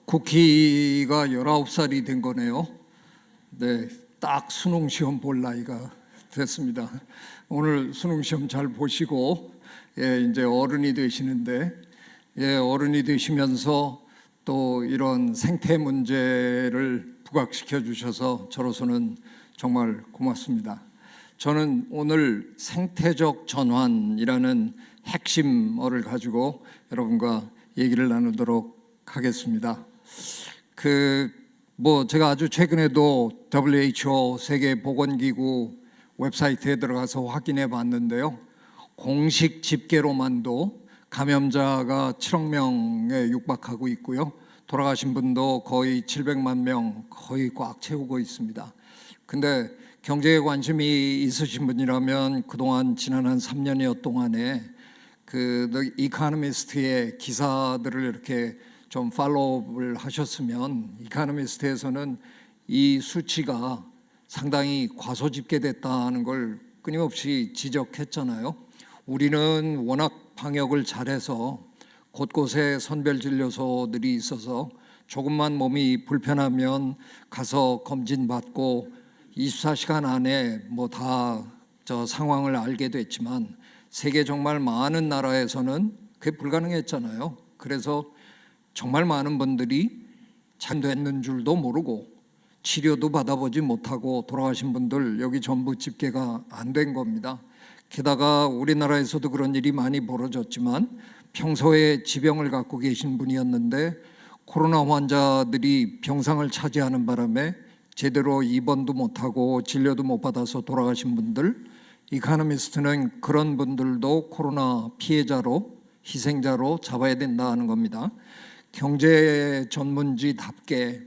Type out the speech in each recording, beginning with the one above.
쿠키가 19살이 된 거네요. 네, 딱 수능 시험 볼 나이가 됐습니다. 오늘 수능 시험 잘 보시고 이제 어른이 되시는데 어른이 되시면서 또 이런 생태 문제를 부각시켜 주셔서 저로서는 정말 고맙습니다. 저는 오늘 생태적 전환이라는 핵심어를 가지고 여러분과 얘기를 나누도록 하겠습니다. 제가 아주 최근에도 WHO 세계보건기구 웹사이트에 들어가서 확인해 봤는데요. 공식 집계로만도 감염자가 7억 명에 육박하고 있고요. 돌아가신 분도 거의 700만 명 거의 꽉 채우고 있습니다. 근데 경제에 관심이 있으신 분이라면 그동안 지난 한 3년여 동안에 The 이코노미스트의 기사들을 이렇게 좀 팔로우를 하셨으면 이코노미스트에서는 이 수치가 상당히 과소 집계됐다는 걸 끊임없이 지적했잖아요. 우리는 워낙 방역을 잘해서 곳곳에 선별진료소들이 있어서 조금만 몸이 불편하면 가서 검진 받고 24시간 안에 상황을 알게 됐지만 세계 정말 많은 나라에서는 그게 불가능했잖아요. 그래서 정말 많은 분들이 잘 됐는 줄도 모르고 치료도 받아보지 못하고 돌아가신 분들 여기 전부 집계가 안 된 겁니다. 게다가 우리나라에서도 그런 일이 많이 벌어졌지만 평소에 지병을 갖고 계신 분이었는데 코로나 환자들이 병상을 차지하는 바람에 제대로 입원도 못하고 진료도 못 받아서 돌아가신 분들, 이코노미스트는 그런 분들도 코로나 피해자로 희생자로 잡아야 된다는 겁니다. 경제 전문지답게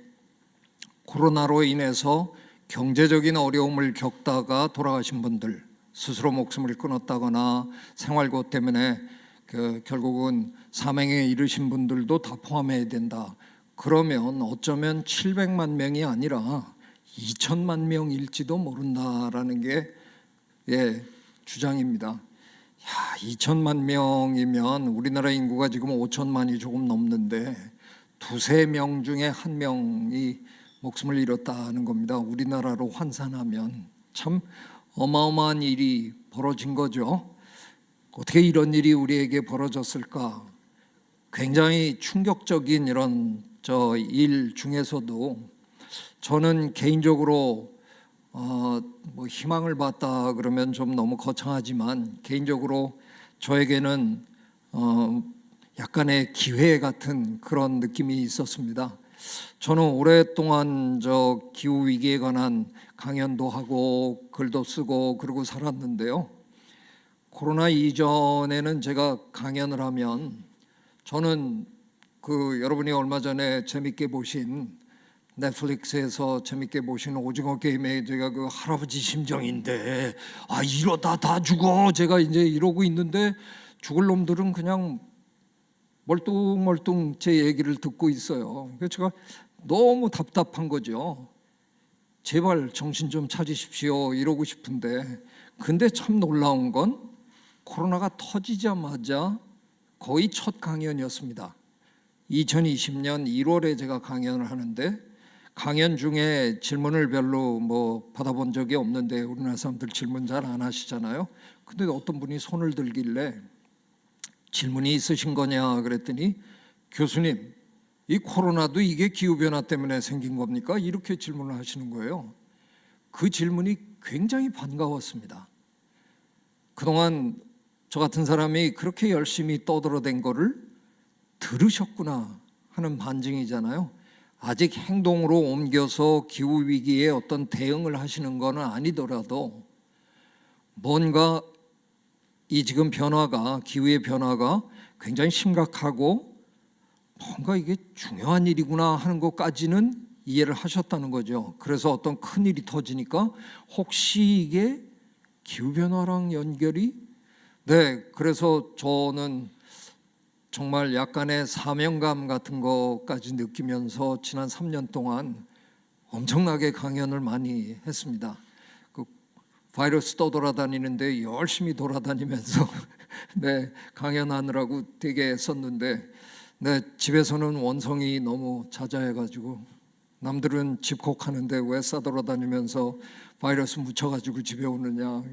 코로나로 인해서 경제적인 어려움을 겪다가 돌아가신 분들, 스스로 목숨을 끊었다거나 생활고 때문에 결국은 사망에 이르신 분들도 다 포함해야 된다. 그러면 어쩌면 700만 명이 아니라 2천만 명일지도 모른다라는 게 주장입니다. 2천만 명이면 우리나라 인구가 지금 5천만이 조금 넘는데 두세 명 중에 한 명이 목숨을 잃었다는 겁니다. 우리나라로 환산하면 참 어마어마한 일이 벌어진 거죠. 어떻게 이런 일이 우리에게 벌어졌을까? 굉장히 충격적인 이런 일 중에서도 저는 개인적으로 희망을 봤다 그러면 좀 너무 거창하지만 개인적으로 저에게는 약간의 기회 같은 그런 느낌이 있었습니다. 저는 오랫동안 기후 위기에 관한 강연도 하고 글도 쓰고 그러고 살았는데요. 코로나 이전에는 제가 강연을 하면 저는 여러분이 얼마 전에 재밌게 보신 넷플릭스에서 재밌게 보신 오징어 게임에 제가 할아버지 심정인데 이러다 다 죽어 제가 이제 이러고 있는데 죽을 놈들은 그냥 멀뚱멀뚱 제 얘기를 듣고 있어요. 그래서 제가 너무 답답한 거죠. 제발 정신 좀 차리십시오 이러고 싶은데 근데 참 놀라운 건 코로나가 터지자마자 거의 첫 강연이었습니다. 2020년 1월에 제가 강연을 하는데 강연 중에 질문을 별로 받아본 적이 없는데 우리나라 사람들 질문 잘 안 하시잖아요. 근데 어떤 분이 손을 들길래 질문이 있으신 거냐 그랬더니 교수님 이 코로나도 이게 기후변화 때문에 생긴 겁니까? 이렇게 질문을 하시는 거예요. 그 질문이 굉장히 반가웠습니다. 그동안 저 같은 사람이 그렇게 열심히 떠들어댄 거를 들으셨구나 하는 반증이잖아요. 아직 행동으로 옮겨서 기후위기에 어떤 대응을 하시는 건 아니더라도 뭔가 이 지금 기후의 변화가 굉장히 심각하고 뭔가 이게 중요한 일이구나 하는 것까지는 이해를 하셨다는 거죠. 그래서 어떤 큰 일이 터지니까 혹시 이게 기후변화랑 연결이? 그래서 저는 정말 약간의 사명감 같은 것까지 느끼면서 지난 3년 동안 엄청나게 강연을 많이 했습니다. 바이러스 떠돌아다니는데 열심히 돌아다니면서 강연하느라고 되게 했었는데 네, 집에서는 원성이 너무 자자해가지고 남들은 집콕하는데 왜 싸돌아다니면서 바이러스 묻혀가지고 집에 오느냐.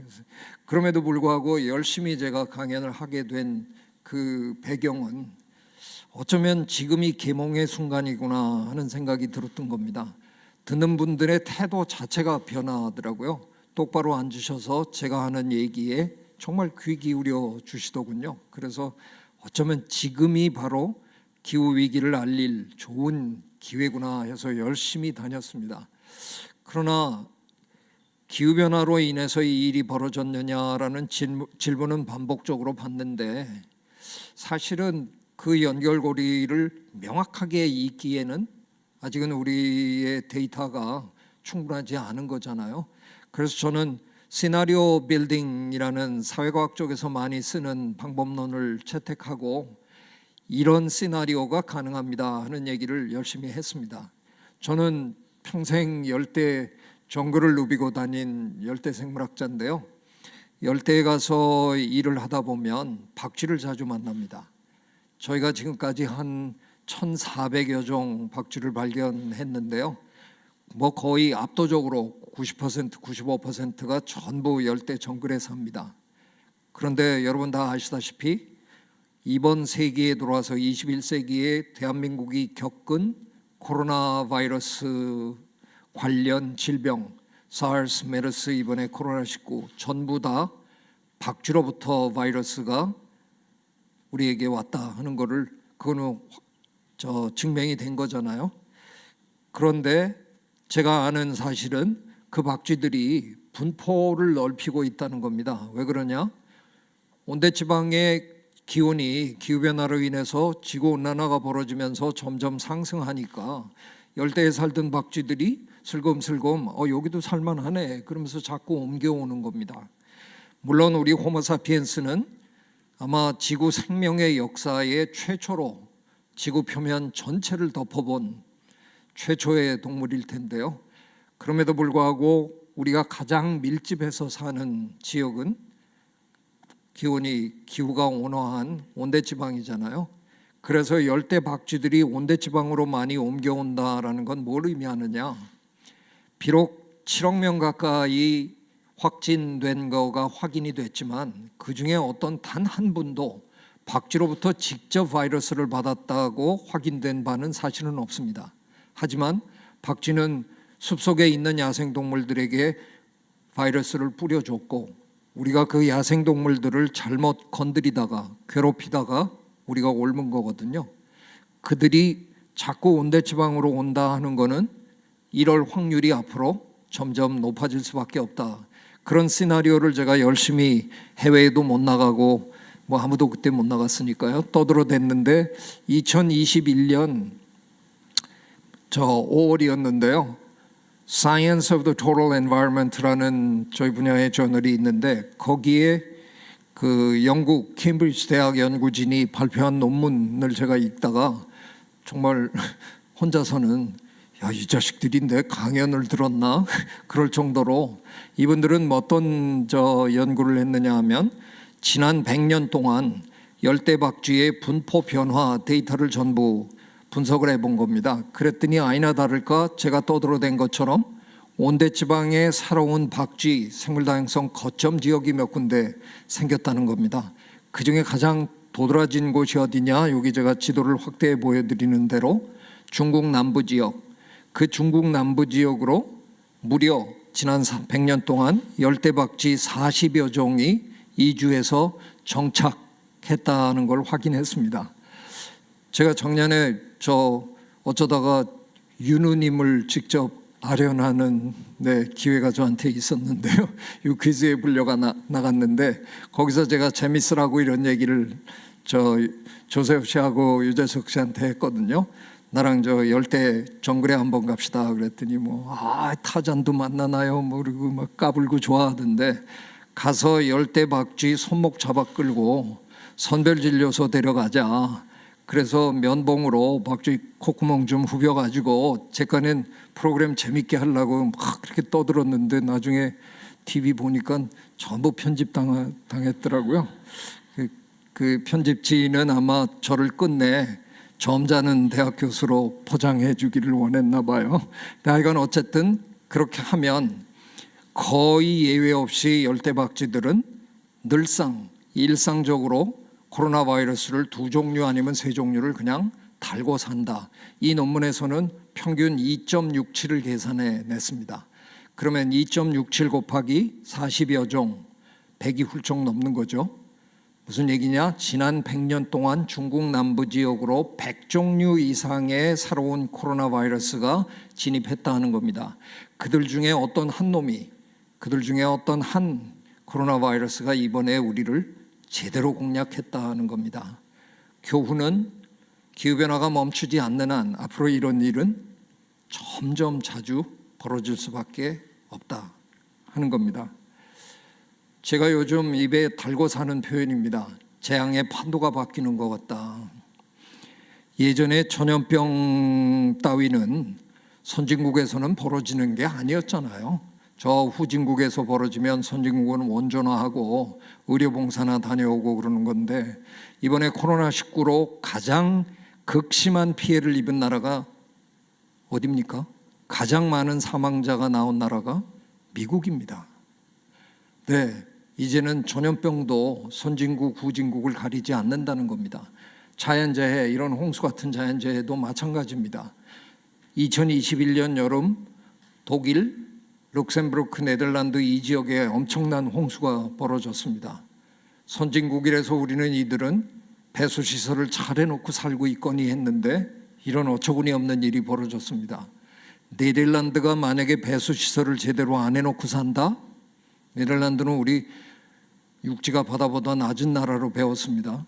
그럼에도 불구하고 열심히 제가 강연을 하게 된 그 배경은 어쩌면 지금이 계몽의 순간이구나 하는 생각이 들었던 겁니다. 듣는 분들의 태도 자체가 변화하더라고요. 똑바로 앉으셔서 제가 하는 얘기에 정말 귀 기울여 주시더군요. 그래서 어쩌면 지금이 바로 기후 위기를 알릴 좋은 기회구나 해서 열심히 다녔습니다. 그러나 기후 변화로 인해서 이 일이 벌어졌느냐라는 질문은 반복적으로 받는데, 사실은 그 연결고리를 명확하게 잇기에는 아직은 우리의 데이터가 충분하지 않은 거잖아요. 그래서 저는 시나리오 빌딩이라는 사회과학 쪽에서 많이 쓰는 방법론을 채택하고 이런 시나리오가 가능합니다 하는 얘기를 열심히 했습니다. 저는 평생 열대 정글을 누비고 다닌 열대 생물학자인데요. 열대에 가서 일을 하다 보면 박쥐를 자주 만납니다. 저희가 지금까지 한 1,400여 종 박쥐를 발견했는데요. 뭐 거의 압도적으로 90%, 95%가 전부 열대 정글에 삽니다. 그런데 여러분 다 아시다시피 이번 세기에 들어와서 21세기에 대한민국이 겪은 코로나 바이러스 관련 질병, 사르스, 메르스, 이번에 코로나19 전부 다 박쥐로부터 바이러스가 우리에게 왔다 하는 거를 그거는 증명이 된 거잖아요. 그런데 제가 아는 사실은 그 박쥐들이 분포를 넓히고 있다는 겁니다. 왜 그러냐? 온대지방의 기온이 기후변화로 인해서 지구온난화가 벌어지면서 점점 상승하니까 열대에 살던 박쥐들이 슬금슬금 여기도 살만하네 그러면서 자꾸 옮겨오는 겁니다. 물론 우리 호모사피엔스는 아마 지구 생명의 역사에 최초로 지구 표면 전체를 덮어본 최초의 동물일 텐데요. 그럼에도 불구하고 우리가 가장 밀집해서 사는 지역은 기후가 온화한 온대지방이잖아요. 그래서 열대 박쥐들이 온대지방으로 많이 옮겨온다라는 건 뭘 의미하느냐? 비록 7억 명 가까이 확진된 거가 확인이 됐지만 그 중에 어떤 단 한 분도 박쥐로부터 직접 바이러스를 받았다고 확인된 바는 사실은 없습니다. 하지만 박쥐는 숲속에 있는 야생동물들에게 바이러스를 뿌려줬고 우리가 그 야생동물들을 잘못 건드리다가 괴롭히다가 우리가 옮은 거거든요. 그들이 자꾸 온대지방으로 온다 하는 거는 이럴 확률이 앞으로 점점 높아질 수밖에 없다. 그런 시나리오를 제가 열심히 해외에도 못 나가고 뭐 아무도 그때 못 나갔으니까요. 떠들어댔는데 2021년 5월이었는데요. Science of the Total Environment라는 저희 분야의 저널이 있는데 거기에 그 영국 케임브리지 대학 연구진이 발표한 논문을 제가 읽다가 정말 혼자서는 이 자식들인데 강연을 들었나? 그럴 정도로 이분들은 어떤 연구를 했느냐 하면 지난 100년 동안 열대박쥐의 분포 변화 데이터를 전부 분석을 해본 겁니다. 그랬더니 아니나 다를까 제가 떠들어댄 것처럼 온대지방에 살아온 박쥐 생물다양성 거점 지역이 몇 군데 생겼다는 겁니다. 그중에 가장 도드라진 곳이 어디냐? 여기 제가 지도를 확대해 보여드리는 대로 중국 남부 지역, 그 중국 남부 지역으로 무려 지난 100년 동안 열대박쥐 40여 종이 이주해서 정착했다는 걸 확인했습니다. 제가 작년에 어쩌다가 윤우님을 직접 아련하는 기회가 저한테 있었는데요. 이 퀴즈에 불려가 나갔는데 거기서 제가 재밌으라고 이런 얘기를 조세호 씨하고 유재석 씨한테 했거든요. 나랑 열대 정글에 한번 갑시다 그랬더니 타잔도 만나나요? 그리고 막 까불고 좋아하던데 가서 열대 박쥐 손목 잡아 끌고 선별진료소 데려가자. 그래서 면봉으로 박쥐 콧구멍 좀 후벼가지고 제 거는 프로그램 재밌게 하려고 막 그렇게 떠들었는데 나중에 TV 보니까 전부 편집당했더라고요. 그 편집진은 아마 저를 끝내 점잖은 대학 교수로 포장해 주기를 원했나 봐요. 하여간 어쨌든 그렇게 하면 거의 예외 없이 열대박쥐들은 늘상 일상적으로 코로나 바이러스를 2종류 아니면 3종류를 그냥 달고 산다. 이 논문에서는 평균 2.67을 계산해 냈습니다. 그러면 2.67 곱하기 40여 종, 100이 훌쩍 넘는 거죠. 무슨 얘기냐? 지난 100년 동안 중국 남부 지역으로 100종류 이상의 새로운 코로나 바이러스가 진입했다 하는 겁니다. 그들 중에 어떤 한 코로나 바이러스가 이번에 우리를 제대로 공략했다 하는 겁니다. 교훈은 기후변화가 멈추지 않는 한 앞으로 이런 일은 점점 자주 벌어질 수밖에 없다 하는 겁니다. 제가 요즘 입에 달고 사는 표현입니다. 재앙의 판도가 바뀌는 것 같다. 예전에 전염병 따위는 선진국에서는 벌어지는 게 아니었잖아요. 저 후진국에서 벌어지면 선진국은 원전화하고 의료봉사나 다녀오고 그러는 건데, 이번에 코로나19로 가장 극심한 피해를 입은 나라가 어디입니까? 가장 많은 사망자가 나온 나라가 미국입니다. 네, 이제는 전염병도 선진국, 후진국을 가리지 않는다는 겁니다. 자연재해, 이런 홍수 같은 자연재해도 마찬가지입니다. 2021년 여름 독일, 룩셈부르크, 네덜란드 이 지역에 엄청난 홍수가 벌어졌습니다. 선진국이라서 우리는 이들은 배수시설을 잘 해놓고 살고 있거니 했는데 이런 어처구니 없는 일이 벌어졌습니다. 네덜란드가 만약에 배수시설을 제대로 안 해놓고 산다? 네덜란드는 우리 육지가 바다보다 낮은 나라로 배웠습니다.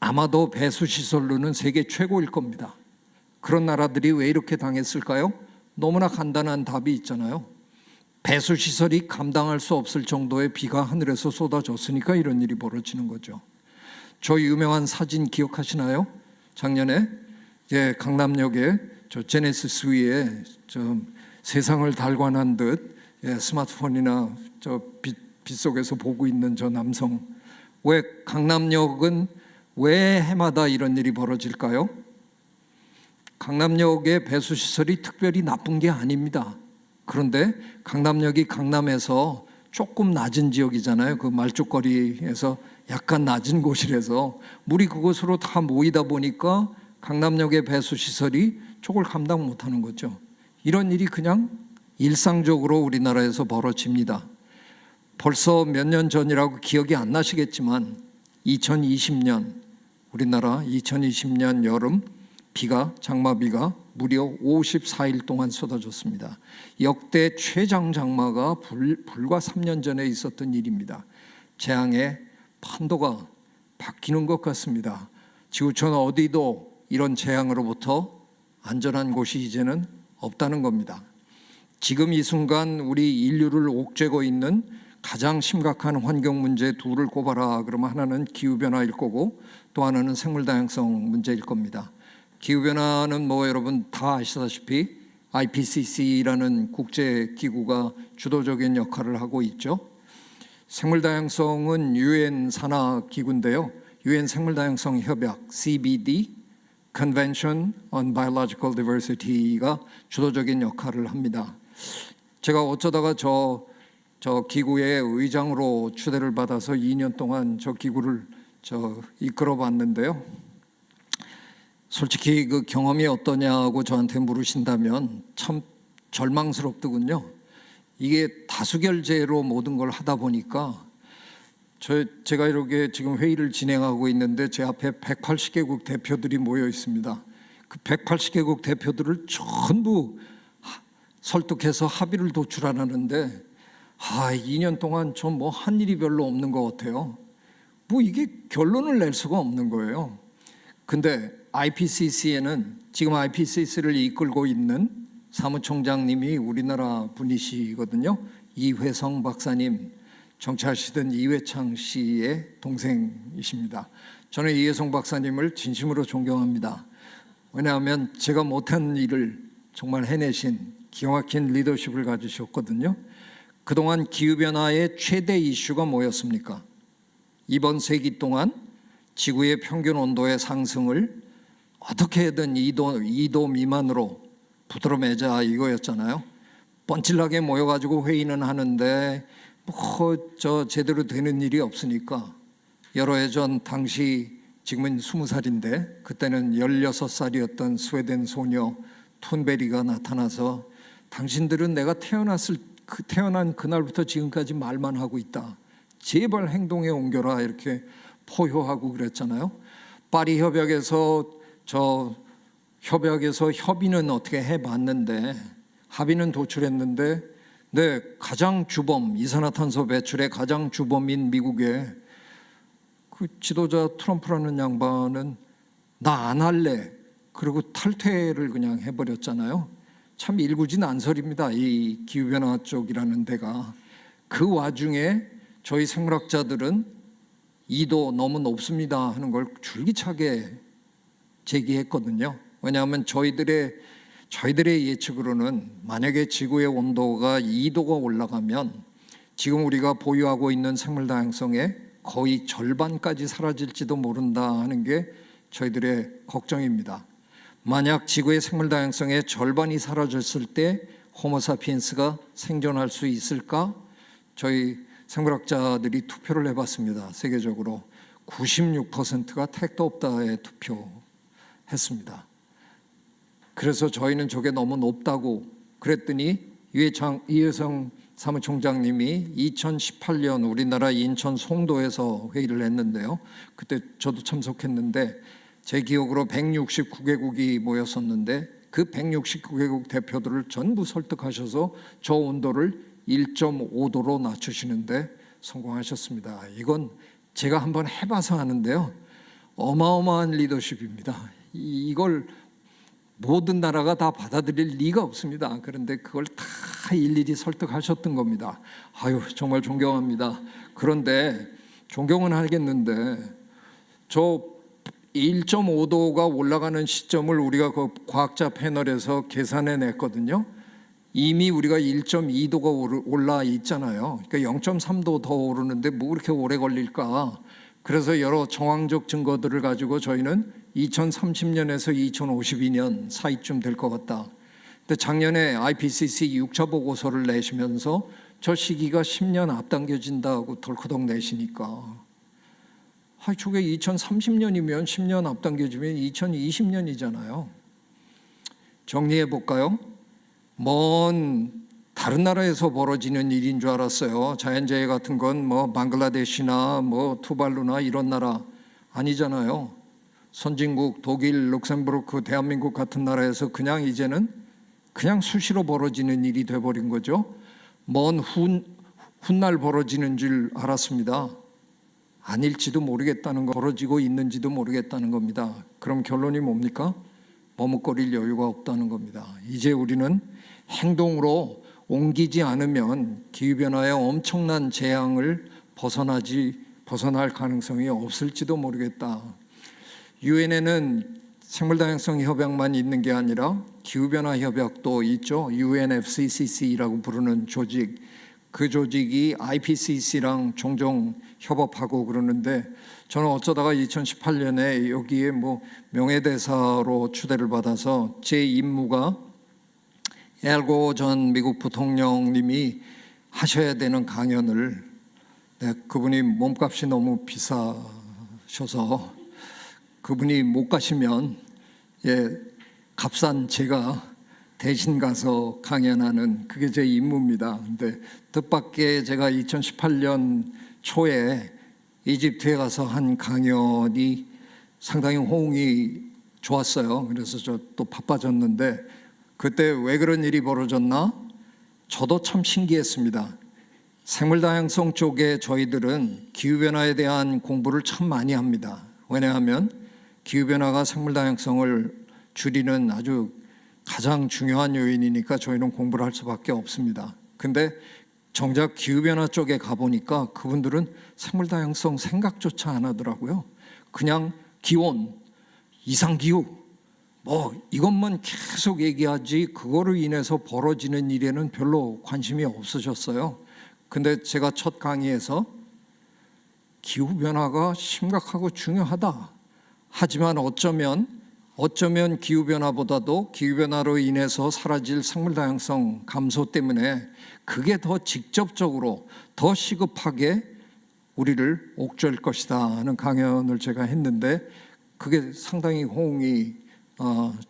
아마도 배수시설로는 세계 최고일 겁니다. 그런 나라들이 왜 이렇게 당했을까요? 너무나 간단한 답이 있잖아요. 배수시설이 감당할 수 없을 정도의 비가 하늘에서 쏟아졌으니까 이런 일이 벌어지는 거죠. 저 유명한 사진 기억하시나요? 작년에 강남역에 저 제네시스 위에 세상을 달관한 듯 스마트폰이나 저 빛 속에서 보고 있는 저 남성. 왜 강남역은 왜 해마다 이런 일이 벌어질까요? 강남역의 배수시설이 특별히 나쁜 게 아닙니다. 그런데 강남역이 강남에서 조금 낮은 지역이잖아요. 그 말죽거리에서 약간 낮은 곳이라서 물이 그곳으로 다 모이다 보니까 강남역의 배수시설이 저걸 감당 못하는 거죠. 이런 일이 그냥 일상적으로 우리나라에서 벌어집니다. 벌써 몇 년 전이라고 기억이 안 나시겠지만 2020년 우리나라 2020년 여름 장마비가 무려 54일 동안 쏟아졌습니다. 역대 최장 장마가 불과 3년 전에 있었던 일입니다. 재앙의 판도가 바뀌는 것 같습니다. 지구촌 어디도 이런 재앙으로부터 안전한 곳이 이제는 없다는 겁니다. 지금 이 순간 우리 인류를 옥죄고 있는 가장 심각한 환경 문제 둘을 꼽아라 그러면 하나는 기후변화일 거고 또 하나는 생물다양성 문제일 겁니다. 기후변화는 여러분 다 아시다시피 IPCC라는 국제기구가 주도적인 역할을 하고 있죠. 생물다양성은 UN 산하기구인데요. UN 생물다양성 협약 CBD Convention on Biological Diversity가 주도적인 역할을 합니다. 제가 어쩌다가 저 기구의 의장으로 추대를 받아서 2년 동안 저 기구를 이끌어 봤는데요. 솔직히 그 경험이 어떠냐고 저한테 물으신다면 참 절망스럽더군요. 이게 다수결제로 모든 걸 하다 보니까 제가 이렇게 지금 회의를 진행하고 있는데 제 앞에 180개국 대표들이 모여 있습니다. 그 180개국 대표들을 전부 설득해서 합의를 도출하라는데 2년 동안 좀 한 일이 별로 없는 것 같아요. 이게 결론을 낼 수가 없는 거예요. 근데 IPCC에는 지금 IPCC를 이끌고 있는 사무총장님이 우리나라 분이시거든요. 이회성 박사님, 정치하시던 이회창 씨의 동생이십니다. 저는 이회성 박사님을 진심으로 존경합니다. 왜냐하면 제가 못한 일을 정말 해내신 기가 막힌 리더십을 가지셨거든요. 그동안 기후변화의 최대 이슈가 뭐였습니까? 이번 세기 동안 지구의 평균 온도의 상승을 어떻게든 2도 미만으로 부드러매자 이거였잖아요. 뻔질나게 모여가지고 회의는 하는데 저 제대로 되는 일이 없으니까 여러 해 전 당시 지금은 20살인데 그때는 16살이었던 스웨덴 소녀 툰베리가 나타나서 당신들은 내가 태어난 그날부터 지금까지 말만 하고 있다. 제발 행동에 옮겨라 이렇게 포효하고 그랬잖아요. 파리 협약에서 협의는 어떻게 해봤는데 합의는 도출했는데 가장 주범 이산화탄소 배출의 가장 주범인 미국의 그 지도자 트럼프라는 양반은 나 안 할래 그리고 탈퇴를 그냥 해버렸잖아요. 참 일구진안설입니다. 이 기후변화 쪽이라는 데가. 그 와중에 저희 생물학자들은 2도 너무 높습니다 하는 걸 줄기차게 제기했거든요. 왜냐하면 저희들의 예측으로는 만약에 지구의 온도가 2도가 올라가면 지금 우리가 보유하고 있는 생물 다양성의 거의 절반까지 사라질지도 모른다 하는 게 저희들의 걱정입니다. 만약 지구의 생물 다양성의 절반이 사라졌을 때 호모사피엔스가 생존할 수 있을까? 저희 생물학자들이 투표를 해봤습니다. 세계적으로 96%가 택도 없다에 투표했습니다. 그래서 저희는 저게 너무 높다고 그랬더니 이회성 사무총장님이 2018년 우리나라 인천 송도에서 회의를 했는데요. 그때 저도 참석했는데 제 기억으로 169개국이 모였었는데 그 169개국 대표들을 전부 설득하셔서 저 온도를 1.5도로 낮추시는데 성공하셨습니다. 이건 제가 한번 해봐서 하는데요. 어마어마한 리더십입니다. 이걸 모든 나라가 다 받아들일 리가 없습니다. 그런데 그걸 다 일일이 설득하셨던 겁니다. 아유, 정말 존경합니다. 그런데 존경은 하겠는데 저 1.5도가 올라가는 시점을 우리가 그 과학자 패널에서 계산해 냈거든요. 이미 우리가 1.2도가 올라 있잖아요. 그러니까 0.3도 더 오르는데 뭐 그렇게 오래 걸릴까? 그래서 여러 정황적 증거들을 가지고 저희는 2030년에서 2052년 사이쯤 될 것 같다. 근데 작년에 IPCC 6차 보고서를 내시면서 저 시기가 10년 앞당겨진다고 덜커덕 내시니까 저게 2030년이면 10년 앞당겨지면 2020년이잖아요. 정리해 볼까요? 먼 다른 나라에서 벌어지는 일인 줄 알았어요. 자연재해 같은 건 뭐 방글라데시나 뭐 투발루나 이런 나라 아니잖아요. 선진국 독일, 룩셈부르크, 대한민국 같은 나라에서 그냥 이제는 그냥 수시로 벌어지는 일이 돼버린 거죠. 먼 훗날 벌어지는 줄 알았습니다. 아닐지도 모르겠다는 거, 벌어지고 있는지도 모르겠다는 겁니다. 그럼 결론이 뭡니까? 머뭇거릴 여유가 없다는 겁니다. 이제 우리는 행동으로 옮기지 않으면 기후변화의 엄청난 재앙을 벗어날 가능성이 없을지도 모르겠다. 유엔에는 생물다양성 협약만 있는 게 아니라 기후변화 협약도 있죠. UNFCCC라고 부르는 조직. 그 조직이 IPCC랑 종종 협업하고 그러는데 저는 어쩌다가 2018년에 여기에 뭐 명예대사로 초대를 받아서 제 임무가 앨고 전 미국 부통령님이 하셔야 되는 강연을 그분이 몸값이 너무 비싸셔서 그분이 못 가시면 값싼 제가 대신 가서 강연하는 그게 제 임무입니다. 근데 뜻밖의 제가 2018년 초에 이집트에 가서 한 강연이 상당히 호응이 좋았어요. 그래서 저 또 바빠졌는데 그때 왜 그런 일이 벌어졌나? 저도 참 신기했습니다. 생물다양성 쪽에 저희들은 기후변화에 대한 공부를 참 많이 합니다. 왜냐하면 기후변화가 생물다양성을 줄이는 아주 가장 중요한 요인이니까 저희는 공부를 할 수밖에 없습니다. 근데 정작 기후변화 쪽에 가보니까 그분들은 생물다양성 생각조차 안 하더라고요. 그냥 기온, 이상기후 뭐 이것만 계속 얘기하지 그거로 인해서 벌어지는 일에는 별로 관심이 없으셨어요. 근데 제가 첫 강의에서 기후변화가 심각하고 중요하다. 하지만 어쩌면 어쩌면 기후변화보다도 기후변화로 인해서 사라질 생물 다양성 감소 때문에 그게 더 직접적으로 더 시급하게 우리를 옥죄할 것이다 하는 강연을 제가 했는데 그게 상당히 호응이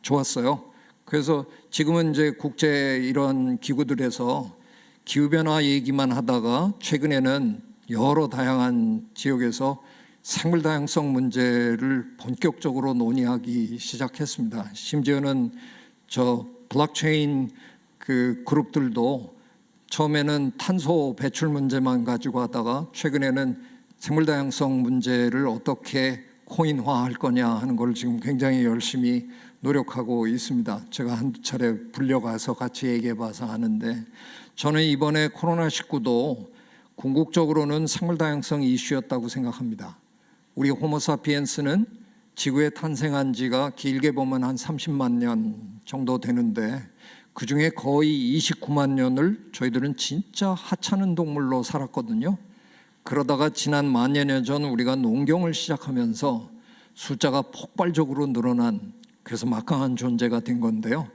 좋았어요. 그래서 지금은 이제 국제 이런 기구들에서 기후변화 얘기만 하다가 최근에는 여러 다양한 지역에서 생물 다양성 문제를 본격적으로 논의하기 시작했습니다. 심지어는 저 블록체인 그 그룹들도 처음에는 탄소 배출 문제만 가지고 하다가 최근에는 생물 다양성 문제를 어떻게 코인화할 거냐 하는 걸 지금 굉장히 열심히 노력하고 있습니다. 제가 한두 차례 불려가서 같이 얘기해 봐서 아는데 저는 이번에 코로나19도 궁극적으로는 생물 다양성 이슈였다고 생각합니다. 우리 호모사피엔스는 지구에 탄생한 지가 길게 보면 한 30만 년 정도 되는데 그중에 거의 29만 년을 저희들은 진짜 하찮은 동물로 살았거든요. 그러다가 지난 만여 년 전 우리가 농경을 시작하면서 숫자가 폭발적으로 늘어난 그래서 막강한 존재가 된 건데요.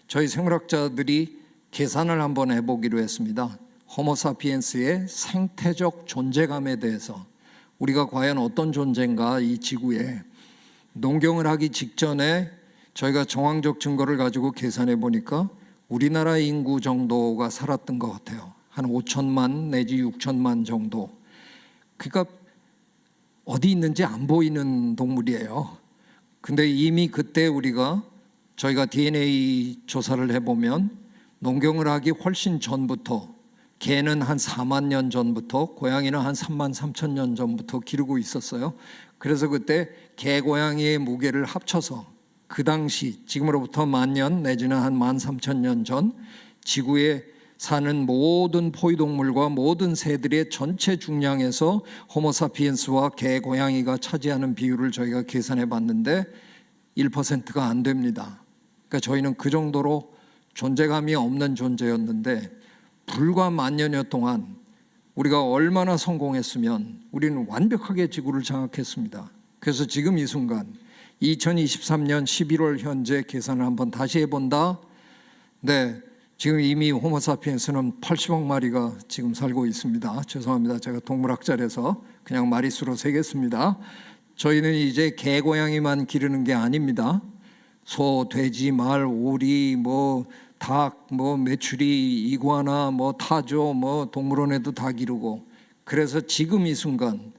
저희 생물학자들이 계산을 한번 해보기로 했습니다. 호모사피엔스의 생태적 존재감에 대해서 우리가 과연 어떤 존재인가 이 지구에 농경을 하기 직전에 저희가 정황적 증거를 가지고 계산해 보니까 우리나라 인구 정도가 살았던 것 같아요. 한 5천만 내지 6천만 정도. 그러니까 어디 있는지 안 보이는 동물이에요. 근데 이미 그때 저희가 DNA 조사를 해보면 농경을 하기 훨씬 전부터 개는 한 4만 년 전부터 고양이는 한 3만 3천 년 전부터 기르고 있었어요. 그래서 그때 개, 고양이의 무게를 합쳐서 그 당시 지금으로부터 10,000년 내지는 한 13,000년 전 지구에 사는 모든 포유동물과 모든 새들의 전체 중량에서 호모사피엔스와 개, 고양이가 차지하는 비율을 저희가 계산해 봤는데 1%가 안 됩니다. 그러니까 저희는 그 정도로 존재감이 없는 존재였는데 불과 만여 년 동안 우리가 얼마나 성공했으면 우리는 완벽하게 지구를 장악했습니다. 그래서 지금 이 순간 2023년 11월 현재 계산을 한번 다시 해본다. 네, 지금 이미 호모사피엔스는 80억 마리가 지금 살고 있습니다. 죄송합니다. 제가 동물학자라서 그냥 마리수로 세겠습니다. 저희는 이제 개, 고양이만 기르는 게 아닙니다. 소, 돼지, 말, 오리, 닭, 메추리, 이구아나, 타조, 동물원에도 다 기르고 그래서 지금 이 순간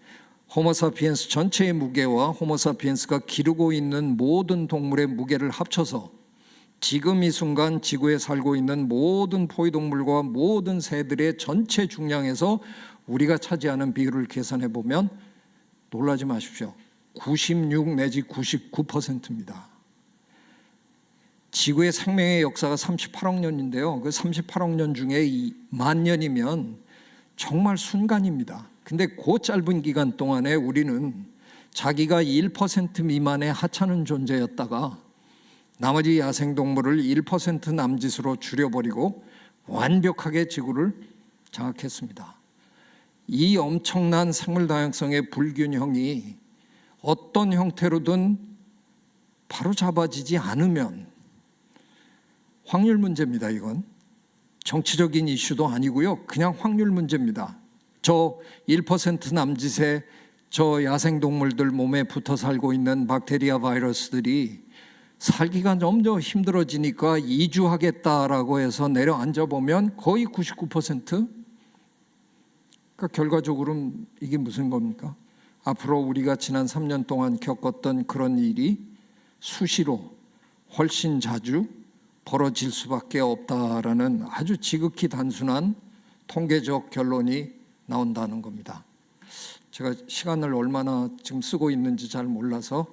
호모사피엔스 전체의 무게와 호모사피엔스가 기르고 있는 모든 동물의 무게를 합쳐서 지금 이 순간 지구에 살고 있는 모든 포유동물과 모든 새들의 전체 중량에서 우리가 차지하는 비율을 계산해 보면 놀라지 마십시오. 96 내지 99%입니다. 지구의 생명의 역사가 38억 년인데요. 그 38억 년 중에 10,000년이면 정말 순간입니다. 근데 그 짧은 기간 동안에 우리는 자기가 1% 미만의 하찮은 존재였다가 나머지 야생동물을 1% 남짓으로 줄여버리고 완벽하게 지구를 장악했습니다. 이 엄청난 생물 다양성의 불균형이 어떤 형태로든 바로 잡아지지 않으면 확률 문제입니다. 이건 정치적인 이슈도 아니고요. 그냥 확률 문제입니다. 저 1% 남짓의 저 야생동물들 몸에 붙어 살고 있는 박테리아 바이러스들이 살기가 점점 힘들어지니까 이주하겠다라고 해서 내려앉아 보면 거의 99%? 그러니까 결과적으로는 이게 무슨 겁니까? 앞으로 우리가 지난 3년 동안 겪었던 그런 일이 수시로 훨씬 자주 벌어질 수밖에 없다라는 아주 지극히 단순한 통계적 결론이 나온다는 겁니다. 제가 시간을 얼마나 지금 쓰고 있는지 잘 몰라서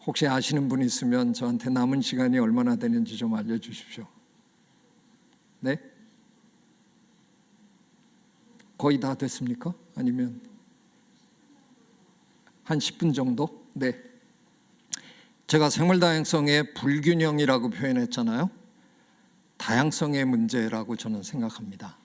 혹시 아시는 분 있으면 저한테 남은 시간이 얼마나 되는지 좀 알려주십시오. 네? 거의 다 됐습니까? 아니면 한 10분 정도? 네. 제가 생물 다양성의 불균형이라고 표현했잖아요. 다양성의 문제라고 저는 생각합니다.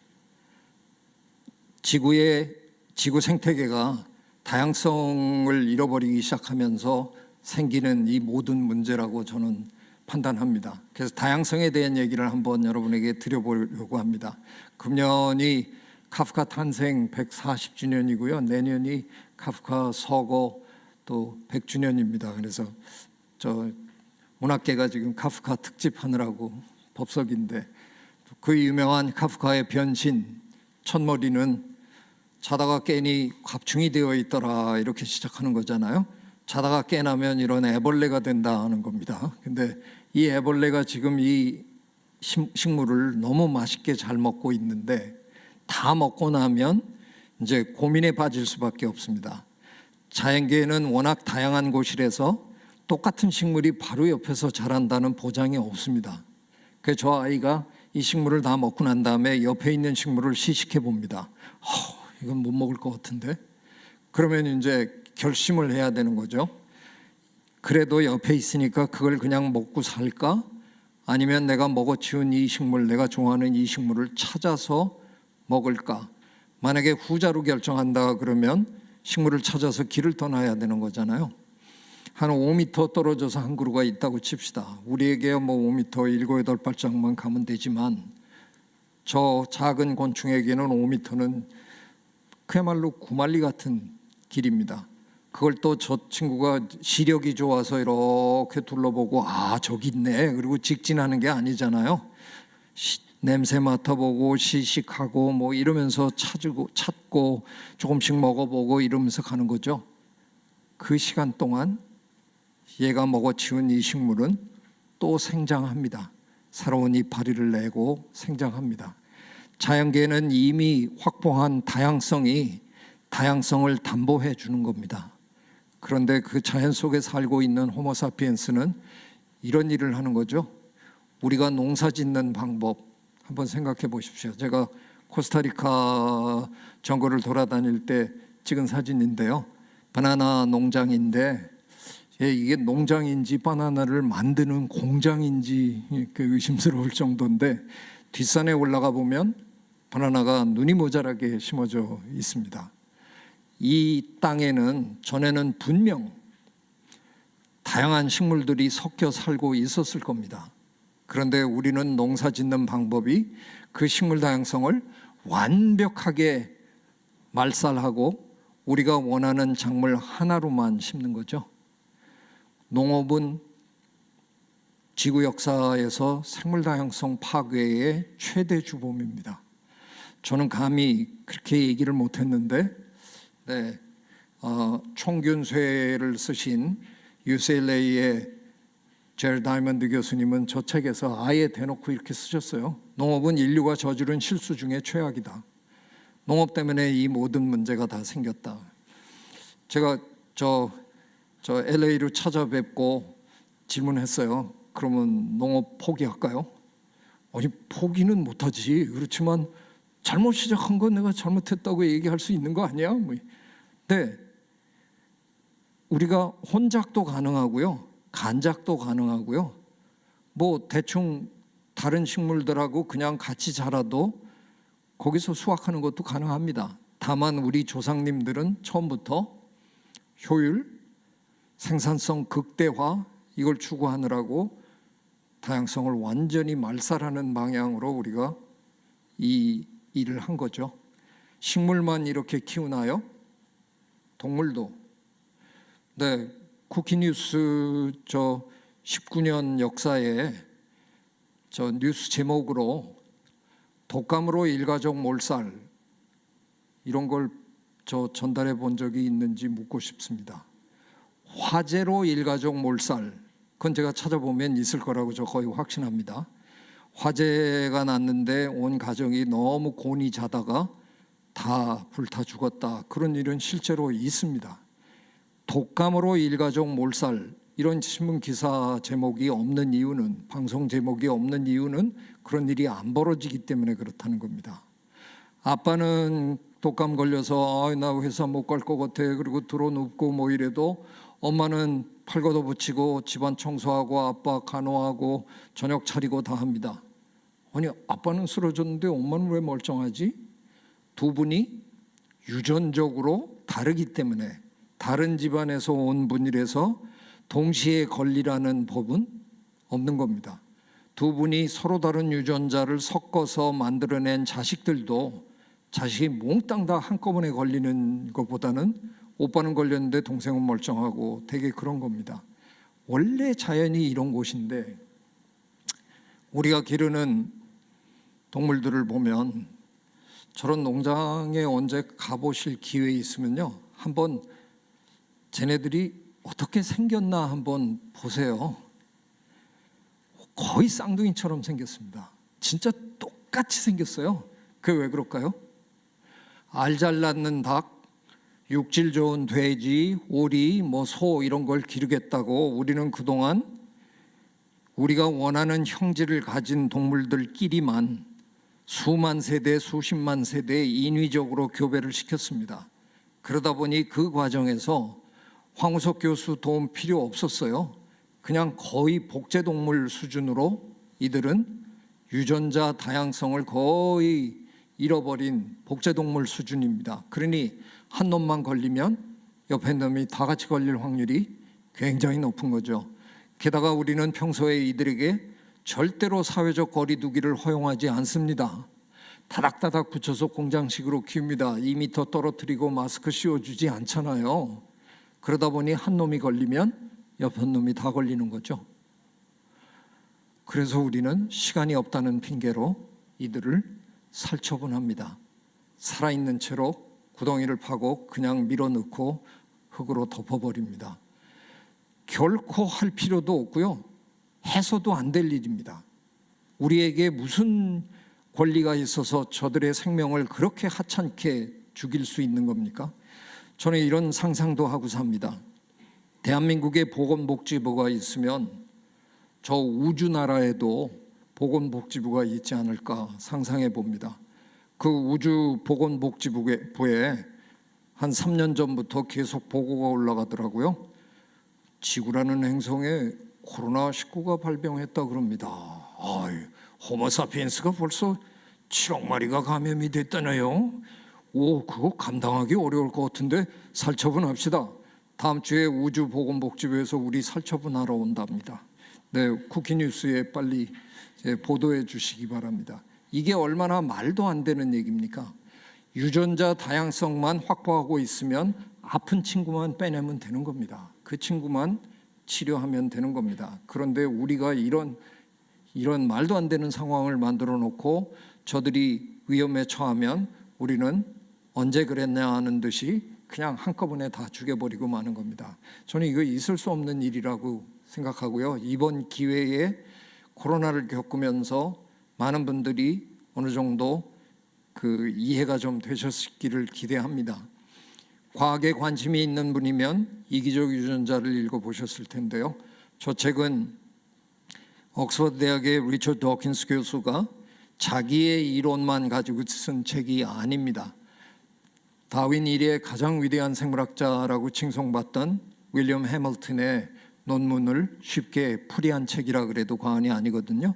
지구 생태계가 다양성을 잃어버리기 시작하면서 생기는 이 모든 문제라고 저는 판단합니다. 그래서 다양성에 대한 얘기를 한번 여러분에게 드려보려고 합니다. 금년이 카프카 탄생 140주년이고요. 내년이 카프카 서거 또 100주년입니다. 그래서 저 문학계가 지금 카프카 특집하느라고 법석인데, 그 유명한 카프카의 변신 첫머리는 자다가 깨니 갑충이 되어 있더라 이렇게 시작하는 거잖아요. 자다가 깨나면 이런 애벌레가 된다는 겁니다. 근데 이 애벌레가 지금 이 식물을 너무 맛있게 잘 먹고 있는데, 다 먹고 나면 이제 고민에 빠질 수밖에 없습니다. 자연계에는 워낙 다양한 곳이라서 똑같은 식물이 바로 옆에서 자란다는 보장이 없습니다. 그래서 저 아이가 이 식물을 다 먹고 난 다음에 옆에 있는 식물을 시식해 봅니다. 이건 못 먹을 것 같은데. 그러면 이제 결심을 해야 되는 거죠. 그래도 옆에 있으니까 그걸 그냥 먹고 살까? 아니면 내가 먹어치운 이 식물, 내가 좋아하는 이 식물을 찾아서 먹을까? 만약에 후자로 결정한다 그러면 식물을 찾아서 길을 떠나야 되는 거잖아요. 한 5m 떨어져서 한 그루가 있다고 칩시다. 우리에게 뭐 5m 7, 8발짝만 가면 되지만 저 작은 곤충에게는 5m는 그야말로 구만리 같은 길입니다. 그걸 또 저 친구가 시력이 좋아서 이렇게 둘러보고 저기 있네 그리고 직진하는 게 아니잖아요. 냄새 맡아보고 시식하고 뭐 이러면서 찾고 조금씩 먹어보고 이러면서 가는 거죠. 그 시간 동안 얘가 먹어치운 이 식물은 또 생장합니다. 새로운 이파리를 내고 생장합니다. 자연계에는 이미 확보한 다양성이 다양성을 담보해 주는 겁니다. 그런데 그 자연 속에 살고 있는 호모사피엔스는 이런 일을 하는 거죠. 우리가 농사 짓는 방법 한번 생각해 보십시오. 제가 코스타리카 정글을 돌아다닐 때 찍은 사진인데요. 바나나 농장인데 이게 농장인지 바나나를 만드는 공장인지 의심스러울 정도인데, 뒷산에 올라가 보면 바나나가 눈이 모자라게 심어져 있습니다. 이 땅에는 전에는 분명 다양한 식물들이 섞여 살고 있었을 겁니다. 그런데 우리는 농사 짓는 방법이 그 식물 다양성을 완벽하게 말살하고 우리가 원하는 작물 하나로만 심는 거죠. 농업은 지구 역사에서 생물 다양성 파괴의 최대 주범입니다. 저는 감히 그렇게 얘기를 못했는데, 총균쇠를 쓰신 UCLA의 제럴 다이먼드 교수님은 저 책에서 아예 대놓고 이렇게 쓰셨어요. 농업은 인류가 저지른 실수 중에 최악이다. 농업 때문에 이 모든 문제가 다 생겼다. 제가 저 LA로 찾아뵙고 질문했어요. 그러면 농업 포기할까요? 아니, 포기는 못하지. 그렇지만 잘못 시작한 건 내가 잘못했다고 얘기할 수 있는 거 아니야? 네, 우리가 혼작도 가능하고요, 간작도 가능하고요, 뭐 대충 다른 식물들하고 그냥 같이 자라도 거기서 수확하는 것도 가능합니다. 다만 우리 조상님들은 처음부터 효율, 생산성 극대화 이걸 추구하느라고 다양성을 완전히 말살하는 방향으로 우리가 이 일을 한 거죠. 식물만 이렇게 키우나요? 동물도. 네, 쿠키뉴스 저 19년 역사에 저 뉴스 제목으로 독감으로 일가족 몰살 이런 걸 저 전달해 본 적이 있는지 묻고 싶습니다. 화재로 일가족 몰살, 그건 제가 찾아보면 있을 거라고 저 거의 확신합니다. 화재가 났는데 온 가정이 너무 곤히 자다가 다 불타 죽었다. 그런 일은 실제로 있습니다. 독감으로 일가족 몰살 이런 신문 기사 제목이 없는 이유는, 방송 제목이 없는 이유는 그런 일이 안 벌어지기 때문에 그렇다는 겁니다. 아빠는 독감 걸려서 나 회사 못 갈 것 같아 그리고 들어눕고 뭐 이래도 엄마는 팔 걷어붙이고 집안 청소하고 아빠 간호하고 저녁 차리고 다 합니다. 아니, 아빠는 쓰러졌는데 엄마는 왜 멀쩡하지? 두 분이 유전적으로 다르기 때문에, 다른 집안에서 온 분이라서 동시에 걸리라는 법은 없는 겁니다. 두 분이 서로 다른 유전자를 섞어서 만들어낸 자식들도 자식이 몽땅 다 한꺼번에 걸리는 것보다는 오빠는 걸렸는데 동생은 멀쩡하고 되게 그런 겁니다. 원래 자연이 이런 곳인데 우리가 기르는 동물들을 보면 저런 농장에 언제 가보실 기회 있으면요, 한번 쟤네들이 어떻게 생겼나 한번 보세요. 거의 쌍둥이처럼 생겼습니다. 진짜 똑같이 생겼어요. 그게 왜 그럴까요? 알 잘 낳는 닭, 육질 좋은 돼지, 오리, 소 이런 걸 기르겠다고 우리는 그동안 우리가 원하는 형질을 가진 동물들끼리만 수만 세대, 수십만 세대 인위적으로 교배를 시켰습니다. 그러다 보니 그 과정에서 황우석 교수 도움 필요 없었어요. 그냥 거의 복제동물 수준으로 이들은 유전자 다양성을 거의 잃어버린 복제동물 수준입니다. 그러니 한 놈만 걸리면 옆에 놈이 다 같이 걸릴 확률이 굉장히 높은 거죠. 게다가 우리는 평소에 이들에게 절대로 사회적 거리 두기를 허용하지 않습니다. 다닥다닥 붙여서 공장식으로 키웁니다. 2m 떨어뜨리고 마스크 씌워주지 않잖아요. 그러다 보니 한 놈이 걸리면 옆에 놈이 다 걸리는 거죠. 그래서 우리는 시간이 없다는 핑계로 이들을 살처분합니다. 살아있는 채로 구덩이를 파고 그냥 밀어넣고 흙으로 덮어버립니다. 결코 할 필요도 없고요, 해서도 안 될 일입니다. 우리에게 무슨 권리가 있어서 저들의 생명을 그렇게 하찮게 죽일 수 있는 겁니까? 저는 이런 상상도 하고 삽니다. 대한민국에 보건복지부가 있으면 저 우주나라에도 보건복지부가 있지 않을까 상상해 봅니다. 그 우주보건복지부에 한 3년 전부터 계속 보고가 올라가더라고요. 지구라는 행성에 코로나19가 발병했다 그럽니다. 호모사피엔스가 벌써 7억 마리가 감염이 됐다네요. 그거 감당하기 어려울 것 같은데 살처분합시다. 다음 주에 우주보건복지부에서 우리 살처분하러 온답니다. 네, 쿠키뉴스에 빨리 보도해 주시기 바랍니다. 이게 얼마나 말도 안 되는 얘기입니까? 유전자 다양성만 확보하고 있으면 아픈 친구만 빼내면 되는 겁니다. 그 친구만 치료하면 되는 겁니다. 그런데 우리가 이런 말도 안 되는 상황을 만들어 놓고 저들이 위험에 처하면 우리는 언제 그랬냐 하는 듯이 그냥 한꺼번에 다 죽여버리고 마는 겁니다. 저는 이거 있을 수 없는 일이라고 생각하고요. 이번 기회에 코로나를 겪으면서 많은 분들이 어느 정도 이해가 좀 되셨기를 기대합니다. 과학에 관심이 있는 분이면 이기적 유전자를 읽어보셨을 텐데요. 저 책은 옥스퍼드 대학의 리처드 도킨스 교수가 자기의 이론만 가지고 쓴 책이 아닙니다. 다윈 이래의 가장 위대한 생물학자라고 칭송받던 윌리엄 해밀턴의 논문을 쉽게 풀이한 책이라 그래도 과언이 아니거든요.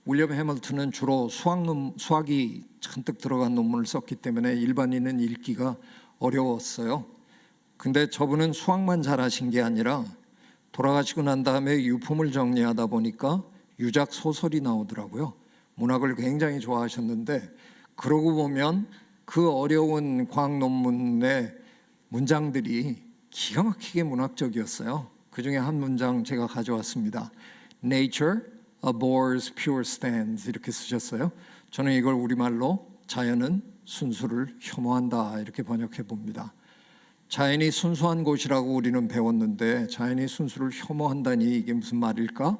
윌리엄 해밀턴은 주로 수학이 잔뜩 들어간 논문을 썼기 때문에 일반인은 읽기가 어려웠어요. 근데 저분은 수학만 잘하신 게 아니라 돌아가시고 난 다음에 유품을 정리하다 보니까 유작 소설이 나오더라고요. 문학을 굉장히 좋아하셨는데 그러고 보면 그 어려운 과학 논문의 문장들이 기가 막히게 문학적이었어요. 그 중에 한 문장 제가 가져왔습니다. Nature abhors pure stands 이렇게 쓰셨어요. 저는 이걸 우리말로 자연은 순수를 혐오한다 이렇게 번역해 봅니다. 자연이 순수한 곳이라고 우리는 배웠는데 자연이 순수를 혐오한다니 이게 무슨 말일까?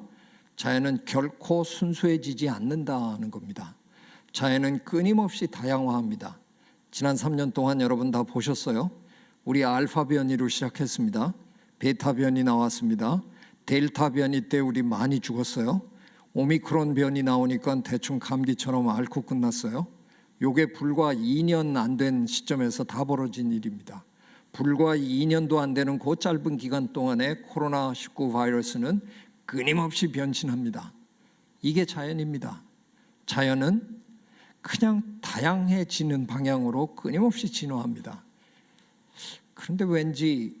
자연은 결코 순수해지지 않는다는 겁니다. 자연은 끊임없이 다양화합니다. 지난 3년 동안 여러분 다 보셨어요? 우리 알파 변이로 시작했습니다. 베타 변이 나왔습니다. 델타 변이 때 우리 많이 죽었어요. 오미크론 변이 나오니까 대충 감기처럼 앓고 끝났어요. 요게 불과 2년 안 된 시점에서 다 벌어진 일입니다. 불과 2년도 안 되는 그 짧은 기간 동안에 코로나19 바이러스는 끊임없이 변신합니다. 이게 자연입니다. 자연은 그냥 다양해지는 방향으로 끊임없이 진화합니다. 그런데 왠지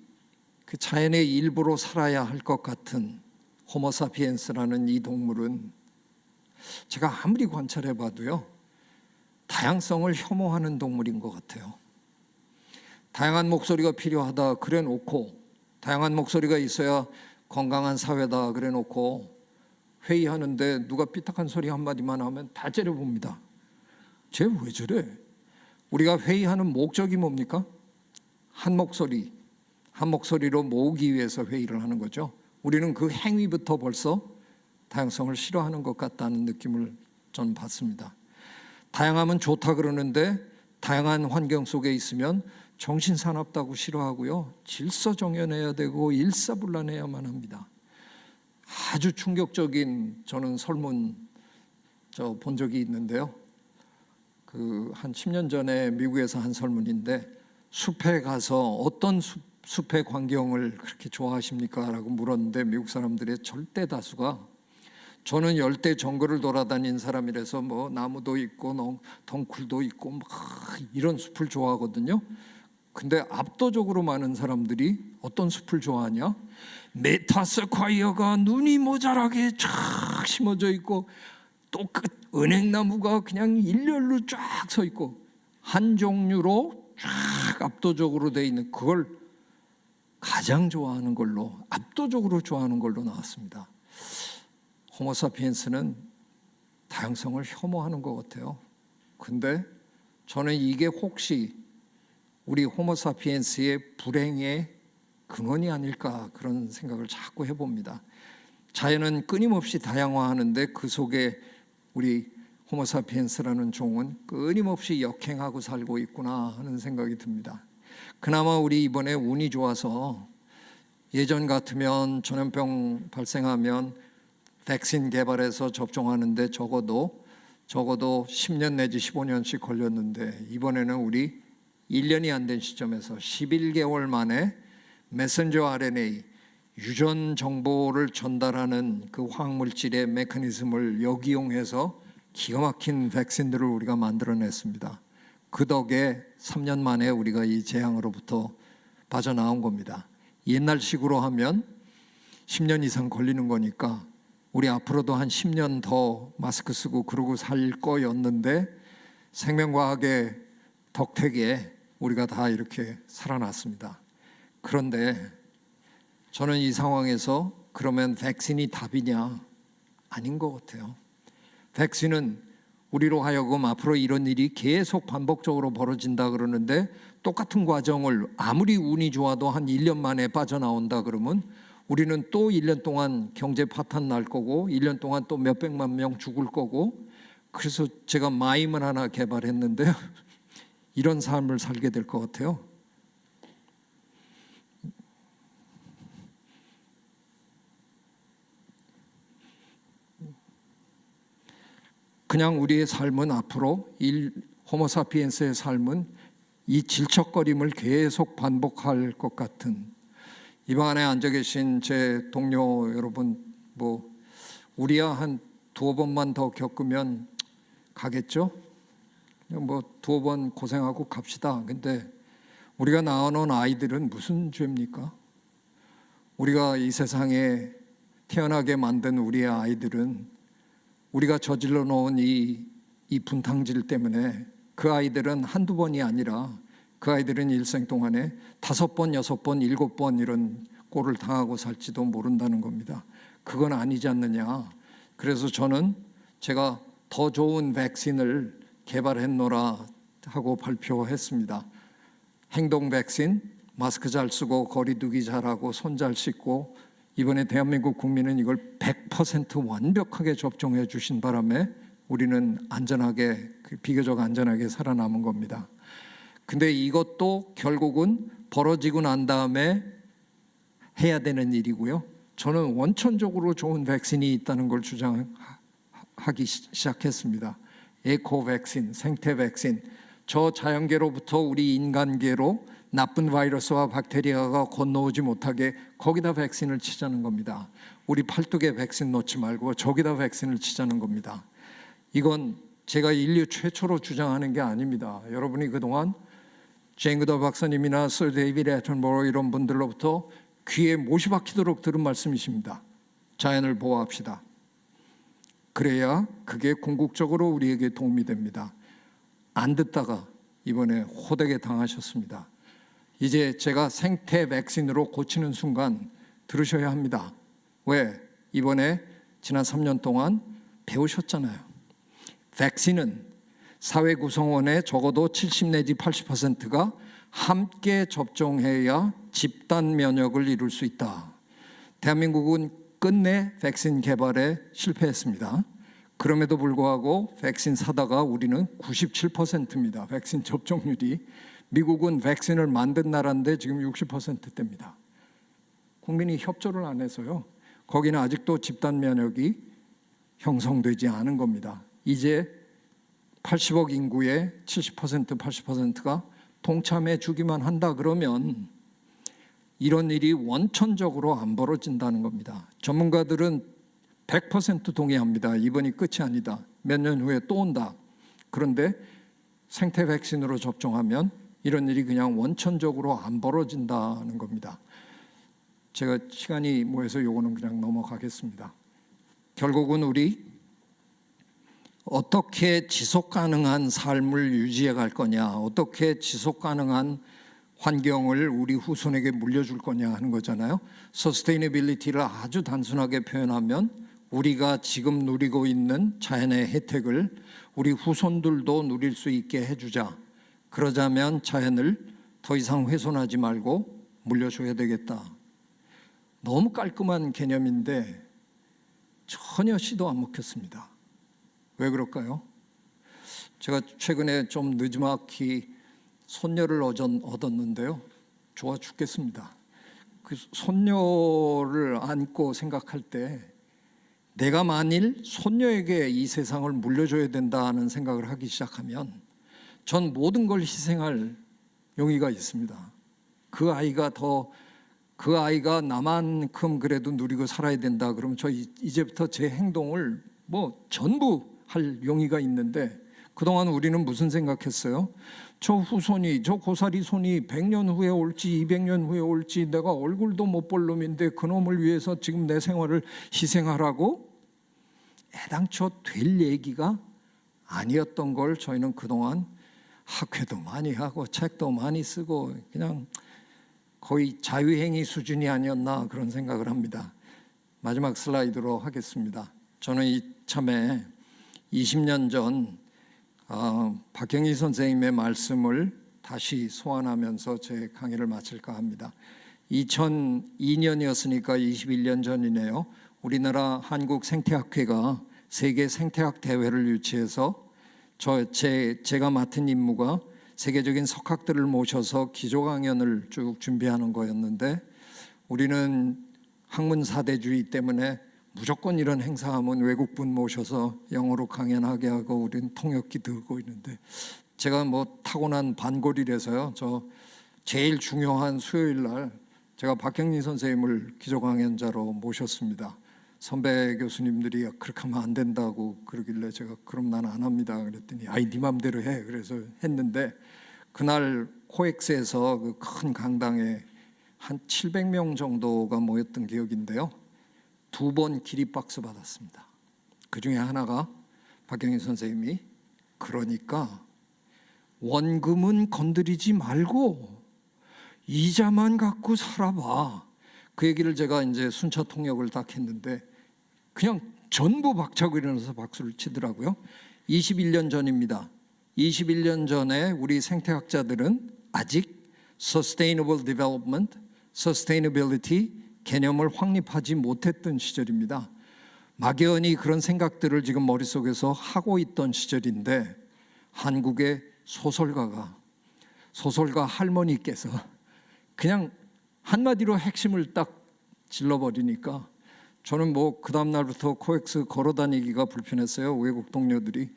그 자연의 일부로 살아야 할 것 같은 호모사피엔스라는 이 동물은 제가 아무리 관찰해 봐도요, 다양성을 혐오하는 동물인 것 같아요. 다양한 목소리가 필요하다 그래 놓고, 다양한 목소리가 있어야 건강한 사회다 그래 놓고, 회의하는데 누가 삐딱한 소리 한마디만 하면 다 째려봅니다. 쟤 왜 저래? 우리가 회의하는 목적이 뭡니까? 한 목소리로 모으기 위해서 회의를 하는 거죠. 우리는 그 행위부터 벌써 다양성을 싫어하는 것 같다는 느낌을 전 받습니다. 다양함은 좋다 그러는데 다양한 환경 속에 있으면 정신사납다고 싫어하고요, 질서정연해야 되고 일사불란해야만 합니다. 아주 충격적인 저는 설문 본 적이 있는데요. 한 10년 전에 미국에서 한 설문인데, 숲에 가서 어떤 숲의 광경을 그렇게 좋아하십니까? 라고 물었는데 미국 사람들의 절대 다수가, 저는 열대 정글을 돌아다닌 사람이라서 뭐 나무도 있고 덩쿨도 있고 막 이런 숲을 좋아하거든요. 근데 압도적으로 많은 사람들이 어떤 숲을 좋아하냐? 메타세콰이어가 눈이 모자라게 쫙 심어져 있고, 또 은행나무가 그냥 일렬로 쫙 서 있고, 한 종류로 쫙 압도적으로 돼 있는, 그걸 가장 좋아하는 걸로, 압도적으로 좋아하는 걸로 나왔습니다. 호모사피엔스는 다양성을 혐오하는 것 같아요. 근데 저는 이게 혹시 우리 호모사피엔스의 불행의 근원이 아닐까, 그런 생각을 자꾸 해봅니다. 자연은 끊임없이 다양화하는데 그 속에 우리 호모사피엔스라는 종은 끊임없이 역행하고 살고 있구나 하는 생각이 듭니다. 그나마 우리 이번에 운이 좋아서, 예전 같으면 전염병 발생하면 백신 개발해서 접종하는데 적어도 10년 내지 15년씩 걸렸는데, 이번에는 우리 1년이 안 된 시점에서 11개월 만에 메신저 RNA, 유전 정보를 전달하는 그 화학물질의 메커니즘을 역이용해서 기가 막힌 백신들을 우리가 만들어냈습니다. 그 덕에 3년 만에 우리가 이 재앙으로부터 빠져나온 겁니다. 옛날식으로 하면 10년 이상 걸리는 거니까 우리 앞으로도 한 10년 더 마스크 쓰고 그러고 살 거였는데, 생명과학의 덕택에 우리가 다 이렇게 살아났습니다. 그런데 저는 이 상황에서 그러면 백신이 답이냐? 아닌 것 같아요. 백신은 우리로 하여금 앞으로 이런 일이 계속 반복적으로 벌어진다 그러는데, 똑같은 과정을 아무리 운이 좋아도 한 1년 만에 빠져나온다 그러면 우리는 또 1년 동안 경제 파탄 날 거고, 1년 동안 또 몇백만 명 죽을 거고, 그래서 제가 마임을 하나 개발했는데요. 이런 삶을 살게 될 것 같아요. 그냥 우리의 삶은 앞으로, 호모사피엔스의 삶은 이 질척거림을 계속 반복할 것 같은, 이 방 안에 앉아 계신 제 동료 여러분, 우리야 한 두어 번만 더 겪으면 가겠죠? 그냥 두어 번 고생하고 갑시다. 근데 우리가 낳아놓은 아이들은 무슨 죄입니까? 우리가 이 세상에 태어나게 만든 우리의 아이들은, 우리가 저질러 놓은 이 분탕질 때문에 그 아이들은 한두 번이 아니라 그 아이들은 일생 동안에 5번, 6번, 7번 이런 꼴을 당하고 살지도 모른다는 겁니다. 그건 아니지 않느냐. 그래서 저는 제가 더 좋은 백신을 개발했노라 하고 발표했습니다. 행동 백신, 마스크 잘 쓰고 거리 두기 잘하고 손 잘 씻고, 이번에 대한민국 국민은 이걸 100% 완벽하게 접종해 주신 바람에 우리는 안전하게, 비교적 안전하게 살아남은 겁니다. 근데 이것도 결국은 벌어지고 난 다음에 해야 되는 일이고요. 저는 원천적으로 좋은 백신이 있다는 걸 주장하기 시작했습니다. 에코 백신, 생태 백신, 저 자연계로부터 우리 인간계로 나쁜 바이러스와 박테리아가 건너오지 못하게 거기다 백신을 치자는 겁니다. 우리 팔뚝에 백신 놓지 말고 저기다 백신을 치자는 겁니다. 이건 제가 인류 최초로 주장하는 게 아닙니다. 여러분이 그동안 제인 그더 박사님이나 서 데이비드 애턴버러 이런 분들로부터 귀에 못이 박히도록 들은 말씀이십니다. 자연을 보호합시다. 그래야 그게 궁극적으로 우리에게 도움이 됩니다. 안 듣다가 이번에 호되게 당하셨습니다. 이제 제가 생태 백신으로 고치는 순간 들으셔야 합니다. 왜? 이번에 지난 3년 동안 배우셨잖아요. 백신은 사회 구성원의 적어도 70 내지 80%가 함께 접종해야 집단 면역을 이룰 수 있다. 대한민국은 끝내 백신 개발에 실패했습니다. 그럼에도 불구하고 백신 사다가 우리는 97%입니다. 백신 접종률이. 미국은 백신을 만든 나라인데 지금 60%대입니다. 국민이 협조를 안 해서요. 거기는 아직도 집단 면역이 형성되지 않은 겁니다. 이제 80억 인구의 70% 80%가 동참해 주기만 한다 그러면 이런 일이 원천적으로 안 벌어진다는 겁니다. 전문가들은 100% 동의합니다. 이번이 끝이 아니다. 몇 년 후에 또 온다. 그런데 생태 백신으로 접종하면 이런 일이 그냥 원천적으로 안 벌어진다는 겁니다. 제가 시간이 모여서 요거는 그냥 넘어가겠습니다. 결국은 우리 어떻게 지속 가능한 삶을 유지해 갈 거냐, 어떻게 지속 가능한 환경을 우리 후손에게 물려줄 거냐 하는 거잖아요. 서스테이너빌리티를 아주 단순하게 표현하면 우리가 지금 누리고 있는 자연의 혜택을 우리 후손들도 누릴 수 있게 해주자. 그러자면 자연을 더 이상 훼손하지 말고 물려줘야 되겠다. 너무 깔끔한 개념인데 전혀 씨도 안 먹혔습니다. 왜 그럴까요? 제가 최근에 좀 늦지막히 손녀를 얻었는데요. 좋아 죽겠습니다. 그 손녀를 안고 생각할 때 내가 만일 손녀에게 이 세상을 물려줘야 된다는 생각을 하기 시작하면 전 모든 걸 희생할 용의가 있습니다. 그 아이가 나만큼 그래도 누리고 살아야 된다 그러면 저 이제부터 제 행동을 전부 할 용의가 있는데 그동안 우리는 무슨 생각했어요? 저 후손이, 저 고사리 손이 100년 후에 올지 200년 후에 올지 내가 얼굴도 못 볼 놈인데 그놈을 위해서 지금 내 생활을 희생하라고? 애당초 될 얘기가 아니었던 걸 저희는 그동안 학회도 많이 하고 책도 많이 쓰고 그냥 거의 자유행위 수준이 아니었나 그런 생각을 합니다. 마지막 슬라이드로 하겠습니다. 저는 이참에 20년 전 박경희 선생님의 말씀을 다시 소환하면서 제 강의를 마칠까 합니다. 2002년이었으니까 21년 전이네요. 우리나라 한국생태학회가 세계 생태학 대회를 유치해서 제가 맡은 임무가 세계적인 석학들을 모셔서 기조 강연을 쭉 준비하는 거였는데 우리는 학문 사대주의 때문에 무조건 이런 행사하면 외국분 모셔서 영어로 강연하게 하고 우리는 통역기 들고 있는데 제가 타고난 반골이라서요. 저 제일 중요한 수요일 날 제가 박경리 선생님을 기조 강연자로 모셨습니다. 선배 교수님들이 그렇게 하면 안 된다고 그러길래 제가 그럼 난 안 합니다. 그랬더니 네 맘대로 해. 그래서 했는데 그날 코엑스에서 그 큰 강당에 한 700명 정도가 모였던 기억인데요. 2번 기립박수 받았습니다. 그 중에 하나가 박경희 선생님이 그러니까 원금은 건드리지 말고 이자만 갖고 살아봐. 그 얘기를 제가 이제 순차 통역을 딱 했는데 그냥 전부 박차고 일어나서 박수를 치더라고요. 21년 전입니다. 21년 전에 우리 생태학자들은 아직 Sustainable Development, Sustainability 개념을 확립하지 못했던 시절입니다. 막연히 그런 생각들을 지금 머릿속에서 하고 있던 시절인데 한국의 소설가 할머니께서 그냥 한마디로 핵심을 딱 질러버리니까 저는 그 다음 날부터 코엑스 걸어다니기가 불편했어요. 외국 동료들이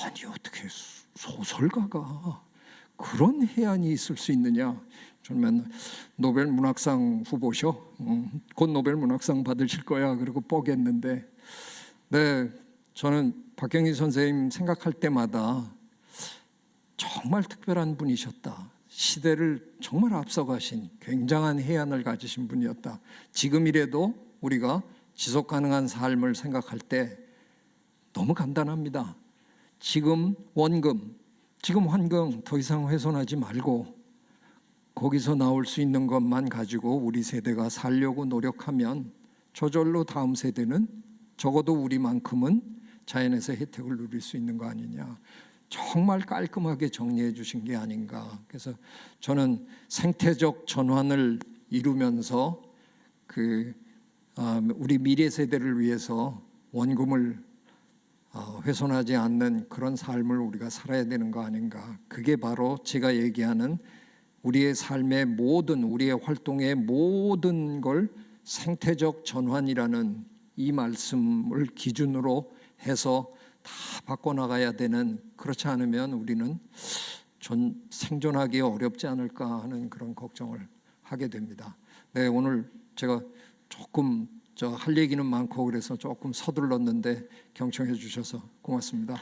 아니 어떻게 소설가가 그런 해안이 있을 수 있느냐. 저는 맨날 노벨 문학상 후보셔. 곧 노벨 문학상 받으실 거야. 그리고 뻐겠는데 네, 저는 박경희 선생님 생각할 때마다 정말 특별한 분이셨다. 시대를 정말 앞서가신 굉장한 해안을 가지신 분이었다. 지금이라도 우리가 지속 가능한 삶을 생각할 때 너무 간단합니다. 지금 원금, 지금 환경 더 이상 훼손하지 말고 거기서 나올 수 있는 것만 가지고 우리 세대가 살려고 노력하면 저절로 다음 세대는 적어도 우리만큼은 자연에서 혜택을 누릴 수 있는 거 아니냐. 정말 깔끔하게 정리해 주신 게 아닌가. 그래서 저는 생태적 전환을 이루면서 우리 미래 세대를 위해서 원금을 훼손하지 않는 그런 삶을 우리가 살아야 되는 거 아닌가. 그게 바로 제가 얘기하는 우리의 삶의 모든, 우리의 활동의 모든 걸 생태적 전환이라는 이 말씀을 기준으로 해서 다 바꿔나가야 되는, 그렇지 않으면 우리는 생존하기 어렵지 않을까 하는 그런 걱정을 하게 됩니다. 네, 오늘 제가 조금 할 얘기는 많고 그래서 조금 서둘렀는데 경청해 주셔서 고맙습니다.